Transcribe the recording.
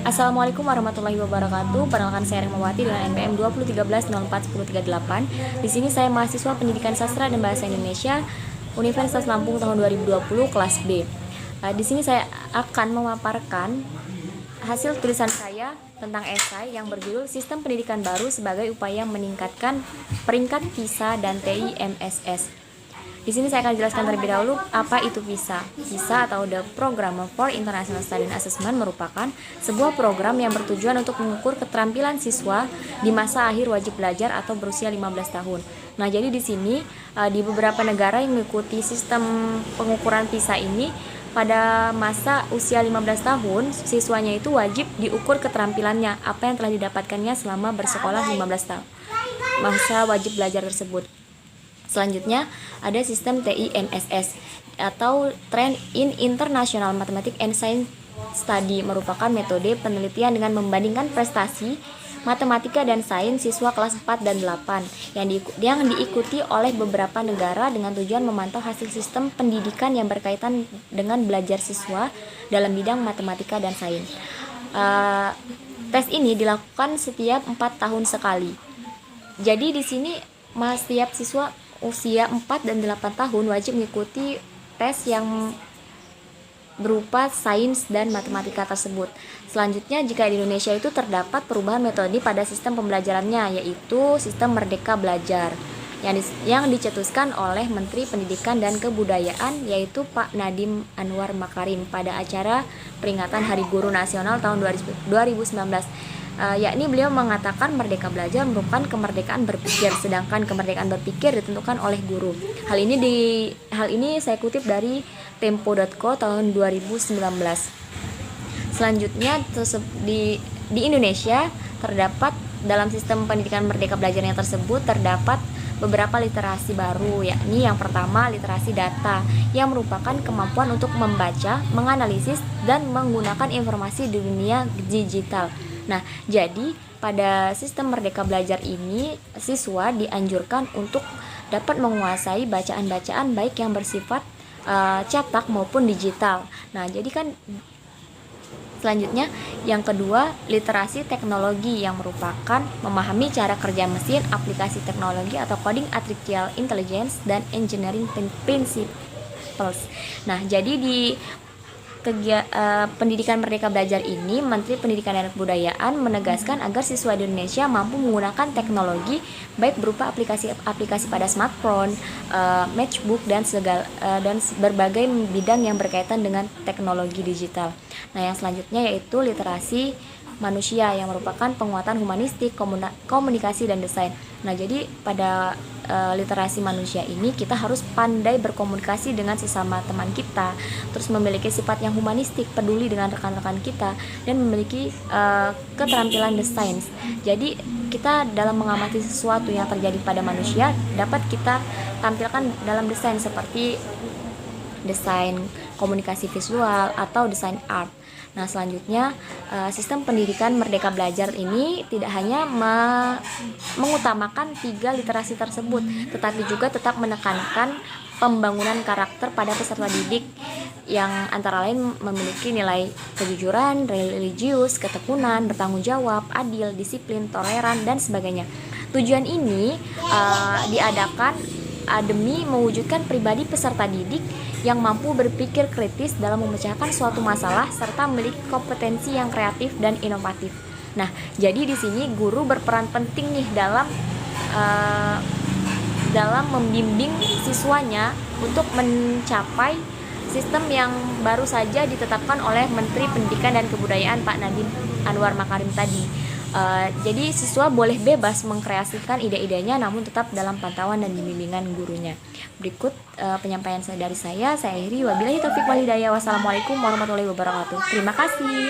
Assalamualaikum warahmatullahi wabarakatuh. Perkenalkan saya Rahmawati dengan NPM 2013041038. Di sini saya mahasiswa Pendidikan Sastra dan Bahasa Indonesia Universitas Lampung tahun 2020 kelas B. Di sini saya akan memaparkan hasil tulisan saya tentang esai yang berjudul Sistem Pendidikan Baru sebagai Upaya Meningkatkan Peringkat PISA dan TIMSS. Di sini saya akan jelaskan terlebih dahulu apa itu PISA. PISA atau The Program for International Study and Assessment merupakan sebuah program yang bertujuan untuk mengukur keterampilan siswa di masa akhir wajib belajar atau berusia 15 tahun. Nah, jadi di sini di beberapa negara yang mengikuti sistem pengukuran PISA ini pada masa usia 15 tahun, siswanya itu wajib diukur keterampilannya, apa yang telah didapatkannya selama bersekolah 15 tahun, masa wajib belajar tersebut. Selanjutnya ada sistem TIMSS atau Trend in International Mathematics and Science Study, merupakan metode penelitian dengan membandingkan prestasi matematika dan sains siswa kelas 4 dan 8 yang diikuti oleh beberapa negara dengan tujuan memantau hasil sistem pendidikan yang berkaitan dengan belajar siswa dalam bidang matematika dan sains. Tes ini dilakukan setiap 4 tahun sekali. Jadi di sini setiap siswa usia 4 dan 8 tahun wajib mengikuti tes yang berupa sains dan matematika tersebut. Selanjutnya, jika di Indonesia itu terdapat perubahan metode pada sistem pembelajarannya, yaitu sistem Merdeka Belajar yang dicetuskan oleh Menteri Pendidikan dan Kebudayaan, yaitu Pak Nadiem Anwar Makarim pada acara peringatan Hari Guru Nasional tahun 2019. Yakni beliau mengatakan Merdeka Belajar merupakan kemerdekaan berpikir, sedangkan kemerdekaan berpikir ditentukan oleh guru. Hal ini saya kutip dari tempo.co tahun 2019. Selanjutnya di Indonesia terdapat dalam sistem pendidikan Merdeka Belajarnya tersebut terdapat beberapa literasi baru, yakni yang pertama literasi data yang merupakan kemampuan untuk membaca, menganalisis dan menggunakan informasi di dunia digital. Nah, jadi pada sistem Merdeka Belajar ini siswa dianjurkan untuk dapat menguasai bacaan-bacaan baik yang bersifat cetak maupun digital. Nah, jadi kan selanjutnya yang kedua literasi teknologi yang merupakan memahami cara kerja mesin, aplikasi teknologi atau coding artificial intelligence dan engineering principles. Nah, jadi di pendidikan Merdeka Belajar ini, Menteri Pendidikan dan Kebudayaan menegaskan agar siswa di Indonesia mampu menggunakan teknologi baik berupa aplikasi pada smartphone, matchbook dan berbagai bidang yang berkaitan dengan teknologi digital. Nah, yang selanjutnya yaitu literasi manusia yang merupakan penguatan humanistik, komunikasi dan desain. Nah, jadi pada literasi manusia ini kita harus pandai berkomunikasi dengan sesama teman kita, terus memiliki sifat yang humanistik, peduli dengan rekan-rekan kita, dan memiliki keterampilan desain. Jadi kita dalam mengamati sesuatu yang terjadi pada manusia dapat kita tampilkan dalam desain seperti desain komunikasi visual atau desain art. Nah, selanjutnya sistem pendidikan Merdeka Belajar ini tidak hanya mengutamakan 3 literasi tersebut, tetapi juga tetap menekankan pembangunan karakter pada peserta didik yang antara lain memiliki nilai kejujuran, religius, ketekunan, bertanggung jawab, adil, disiplin, toleran, dan sebagainya. Tujuan ini diadakan demi mewujudkan pribadi peserta didik yang mampu berpikir kritis dalam memecahkan suatu masalah serta memiliki kompetensi yang kreatif dan inovatif. Nah, jadi di sini guru berperan penting nih dalam membimbing siswanya untuk mencapai sistem yang baru saja ditetapkan oleh Menteri Pendidikan dan Kebudayaan Pak Nadiem Anwar Makarim tadi. Jadi siswa boleh bebas mengkreasikan ide-idenya namun tetap dalam pantauan dan bimbingan gurunya. Berikut penyampaian dari saya akhiri. Wabillahi taufiq wal hidayah. Wassalamualaikum warahmatullahi wabarakatuh. Terima kasih.